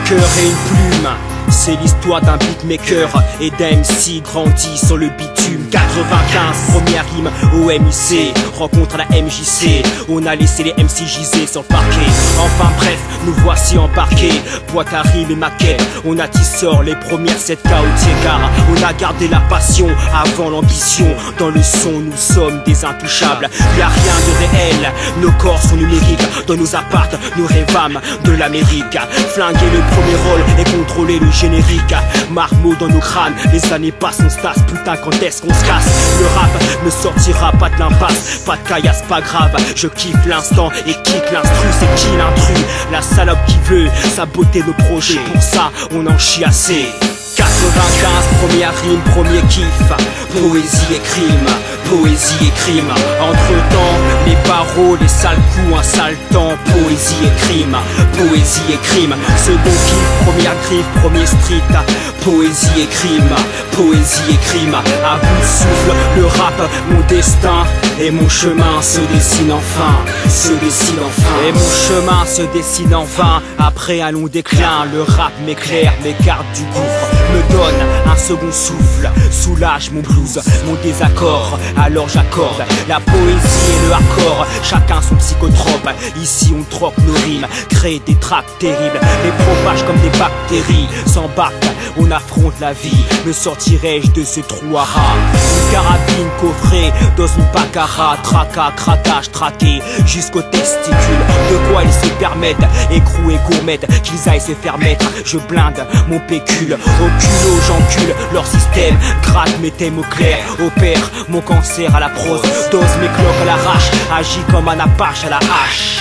cœur et une plume. C'est l'histoire d'un beatmaker et d'un MC grandi sur le bitume. 95, première rime au MIC, rencontre à la MJC. On a laissé les MC giser sur le parquet. Enfin bref, nous voici embarqués. Boîte à rimes et maquettes, on a tisseur les premières 7K au Tiégard. On a gardé la passion avant l'ambition. Dans le son, nous sommes des intouchables. Y'a rien de réel, nos corps sont numériques. Dans nos appartes, nous rêvâmes de l'Amérique. Flinguer le premier rôle et contrôler le générique. Marmot dans nos crânes, les années passent, on se tasse. Putain, quand est-ce qu'on se casse? Le rap ne sortira pas de l'impasse. Pas de caillasse, pas grave, je kiffe l'instant et kick l'instru. C'est qui l'intrus? La salope qui veut saboter nos projets. Pour ça, on en chie assez. 95, première rime, premier kiff. Poésie et crime, poésie et crime. Entre temps, les barreaux, les sales coups, un sale temps. Poésie et crime, poésie et crime. Second kiff, première griffe, premier street. Poésie et crime, poésie et crime. À bout de souffle, le rap, mon destin et mon chemin se dessine enfin, se dessine enfin. Et mon chemin se dessine enfin. Après un long déclin, le rap m'éclaire, m'écarte du gouffre, me donne un second souffle, soulage mon blues, mon désaccord. Alors j'accorde la poésie et le hardcore, chacun son psychotrope. Ici on troque nos rimes, crée des tracks terribles, les propage comme des bactéries. S'embarque, on affronte la vie. Me sortirai-je de ce trou à rats? Une carabine coffrée dans une baccarat, tracas, craquage, traqué jusqu'aux testicules. De quoi ils se permettent, écrou et gourmette, qu'ils aillent se faire mettre. Je blinde mon pécule, au culot j'encule leur système, gratte mes thèmes au clair, opère mon cancer à la prose, dose mes cloques à l'arrache, agis comme un apache à la hache.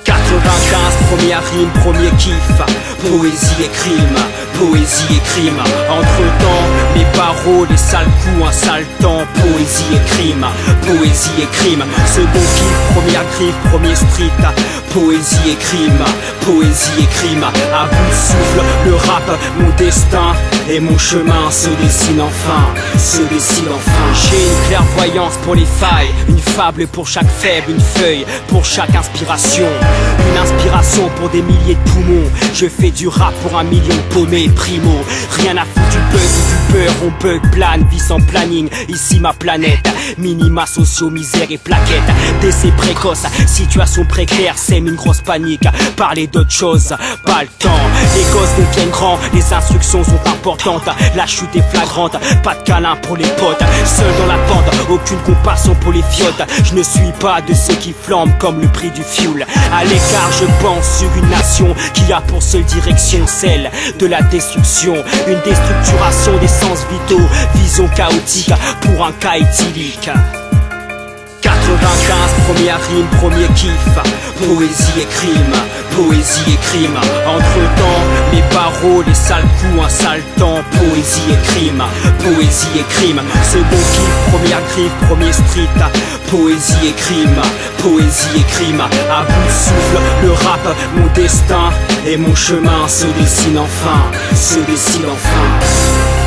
95, première rime, premier kiff. Poésie et crime, poésie et crime. Entre temps, les barreaux, les sales coups, un sale temps. Poésie et crime, poésie et crime. Second kiff, première griffe, premier street. Poésie et crime, poésie et crime. À bout de souffle, le rap, mon destin et mon chemin se dessine enfin, se dessine enfin. J'ai une clairvoyance pour les failles, une fable pour chaque faible, une feuille pour chaque inspiration. Une inspiration pour des milliers de poumons. Je fais du rap pour un million de paumés primo. Rien à foutre du buzz ou du beurre. On bug, plane, vie sans planning. Ici ma planète, minima sociaux, misère et plaquettes. Décès précoce, situation précaire, sème une grosse panique. Parler d'autre chose, pas le temps. Les gosses deviennent grands, les instructions sont importantes. La chute est flagrante, pas de câlin pour les potes. Seul dans la pente, aucune compassion pour les fiottes. Je ne suis pas de ceux qui flambent comme le prix du fuel. À l'écart, je pense sur une nation qui a pour seule direction celle de la destruction. Une déstructuration des sens vitaux, vision chaotique pour un cas idyllique. 95, première rime, premier kiff. Poésie et crime, poésie et crime. Entre temps, les barreaux, les sales coups, un sale temps. Poésie et crime, poésie et crime. Second kiff, première griffe, premier street. Poésie et crime, poésie et crime. À bout de souffle, le rap, mon destin et mon chemin se dessine enfin, se dessine enfin.